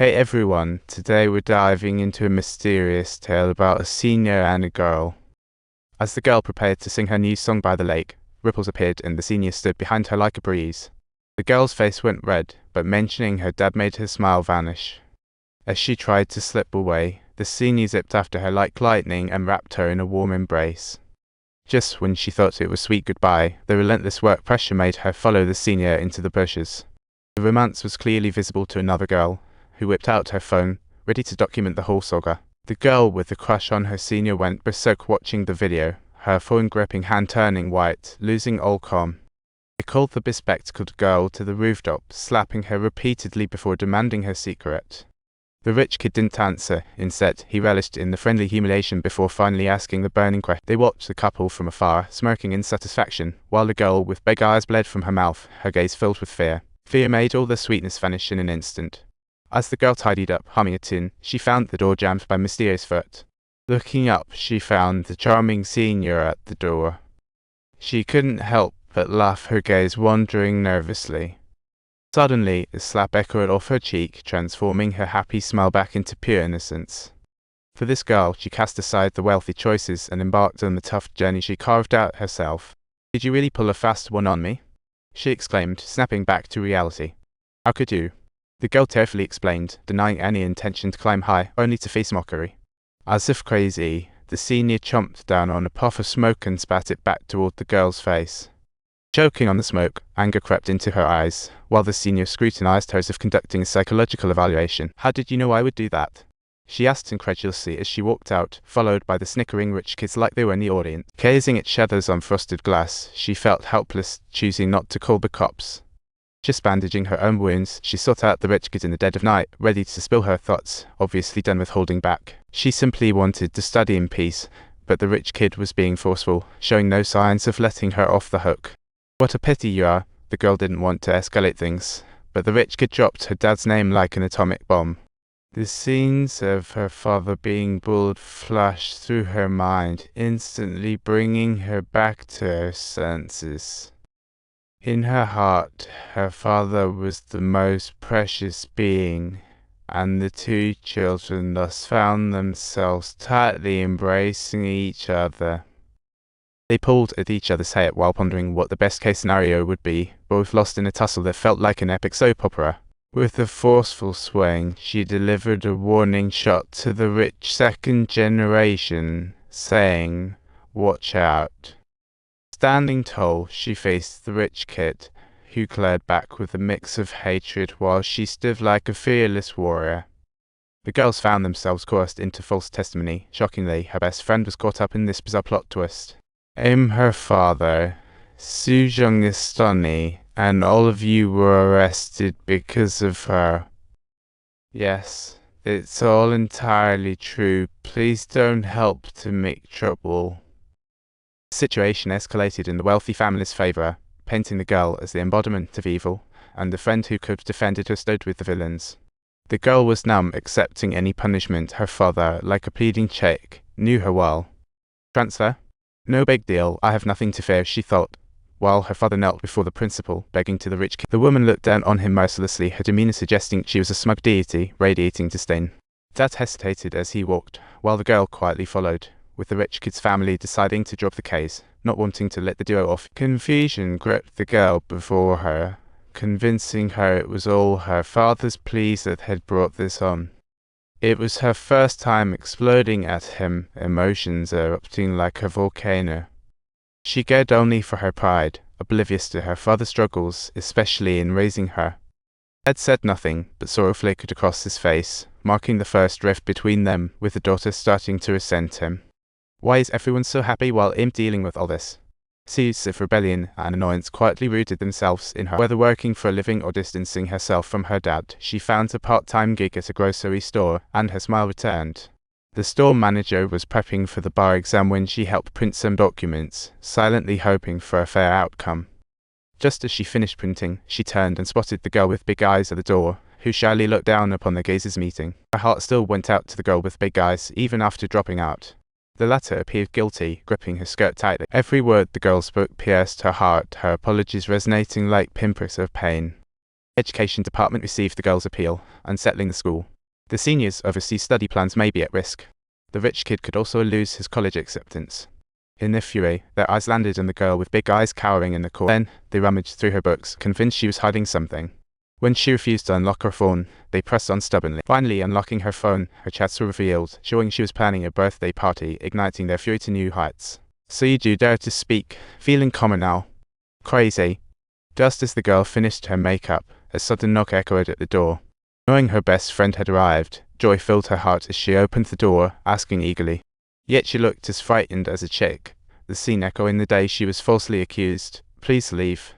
Hey everyone, today we're diving into a mysterious tale about a senior and a girl. As the girl prepared to sing her new song by the lake, ripples appeared and the senior stood behind her like a breeze. The girl's face went red, but mentioning her dad made her smile vanish. As she tried to slip away, the senior zipped after her like lightning and wrapped her in a warm embrace. Just when she thought it was sweet goodbye, the relentless work pressure made her follow the senior into the bushes. The romance was clearly visible to another girl, who whipped out her phone, ready to document the whole saga. The girl with the crush on her senior went berserk watching the video, her phone gripping hand turning white, losing all calm. They called the bespectacled girl to the rooftop, slapping her repeatedly before demanding her secret. The rich kid didn't answer. Instead, he relished in the friendly humiliation before finally asking the burning question. They watched the couple from afar, smirking in satisfaction, while the girl with big eyes bled from her mouth, her gaze filled with fear. Fear made all the sweetness vanish in an instant. As the girl tidied up, humming a tune, she found the door jammed by mysterious foot. Looking up, she found the charming senior at the door. She couldn't help but laugh, her gaze wandering nervously. Suddenly, a slap echoed off her cheek, transforming her happy smile back into pure innocence. For this girl, she cast aside the wealthy choices and embarked on the tough journey she carved out herself. "Did you really pull a fast one on me?" she exclaimed, snapping back to reality. "How could you?" The girl tearfully explained, denying any intention to climb high, only to face mockery. As if crazy, the senior chomped down on a puff of smoke and spat it back toward the girl's face. Choking on the smoke, anger crept into her eyes, while the senior scrutinized her as if conducting a psychological evaluation. "How did you know I would do that?" she asked incredulously as she walked out, followed by the snickering rich kids like they were in the audience. Gazing at shadows on frosted glass, she felt helpless, choosing not to call the cops. Just bandaging her own wounds, she sought out the rich kid in the dead of night, ready to spill her thoughts, obviously done with holding back. She simply wanted to study in peace, but the rich kid was being forceful, showing no signs of letting her off the hook. "What a pity you are." The girl didn't want to escalate things, but the rich kid dropped her dad's name like an atomic bomb. The scenes of her father being bullied flashed through her mind, instantly bringing her back to her senses. In her heart, her father was the most precious being, and the two children thus found themselves tightly embracing each other. They pulled at each other's hair while pondering what the best-case scenario would be, both lost in a tussle that felt like an epic soap opera. With a forceful swing, she delivered a warning shot to the rich second generation, saying, "Watch out." Standing tall, she faced the rich kid, who glared back with a mix of hatred while she stood like a fearless warrior. The girls found themselves coerced into false testimony. Shockingly, her best friend was caught up in this bizarre plot twist. Her father, Sujung Istani, and all of you were arrested because of her. Yes, it's all entirely true. Please don't help to make trouble. The situation escalated in the wealthy family's favor, painting the girl as the embodiment of evil, and the friend who could have defended her stood with the villains. The girl was numb, accepting any punishment. Her father, like a pleading check, knew her well. "Transfer? No big deal, I have nothing to fear," she thought, while her father knelt before the principal, begging to the rich kid. The woman looked down on him mercilessly, her demeanor suggesting she was a smug deity, radiating disdain. Dad hesitated as he walked, while the girl quietly followed, with the rich kid's family deciding to drop the case, not wanting to let the duo off. Confusion gripped the girl before her, convincing her it was all her father's pleas that had brought this on. It was her first time exploding at him, emotions erupting like a volcano. She cared only for her pride, oblivious to her father's struggles, especially in raising her. Ed said nothing, but sorrow flickered across his face, marking the first rift between them, with the daughter starting to resent him. Why is everyone so happy while I'm dealing with all this? Seeds of rebellion and annoyance quietly rooted themselves in her. Whether working for a living or distancing herself from her dad, she found a part-time gig at a grocery store, and her smile returned. The store manager was prepping for the bar exam when she helped print some documents, silently hoping for a fair outcome. Just as she finished printing, she turned and spotted the girl with big eyes at the door, who shyly looked down upon the gazers meeting. Her heart still went out to the girl with big eyes, even after dropping out. The latter appeared guilty, gripping her skirt tightly. Every word the girl spoke pierced her heart, her apologies resonating like pinpricks of pain. Education department received the girl's appeal, unsettling the school. The seniors' overseas study plans may be at risk. The rich kid could also lose his college acceptance. In their fury, their eyes landed on the girl with big eyes cowering in the corner. Then, they rummaged through her books, convinced she was hiding something. When she refused to unlock her phone, they pressed on stubbornly. Finally, unlocking her phone, her chats were revealed, showing she was planning a birthday party, igniting their fury to new heights. So you do dare to speak, feeling calmer now. Crazy. Just as the girl finished her makeup, a sudden knock echoed at the door. Knowing her best friend had arrived, joy filled her heart as she opened the door, asking eagerly. Yet she looked as frightened as a chick, the scene echoing the day she was falsely accused. Please leave.